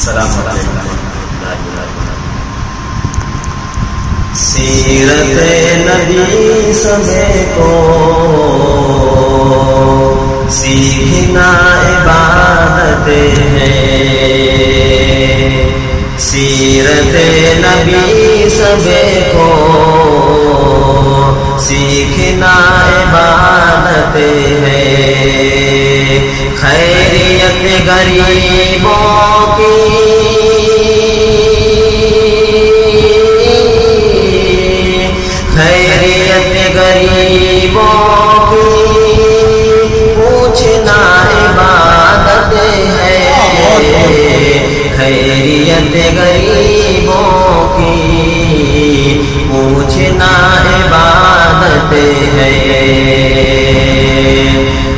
السلام علیکم۔ سیرت نبی سب کو سیکھنا عبادت ہے، سیرت نبی سب کو سیکھنا عبادت ہے، خیریت غریبوں کی غریبوں کی پوچھنا عبادت ہے، خیریت غریبوں کی پوچھنا عبادت ہے،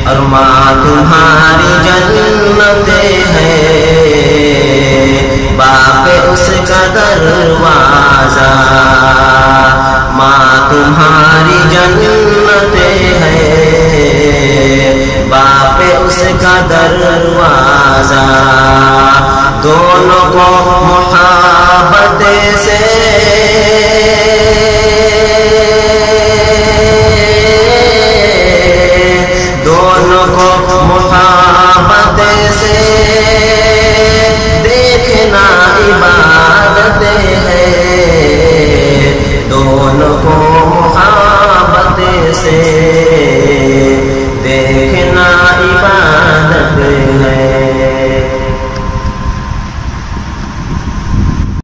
اور ماں تمہاری جنت ہے، باپ اس کا دروازہ، ماں تمہاری جنت ہے، باپ اس کا دروازہ، دونوں کو محبت سے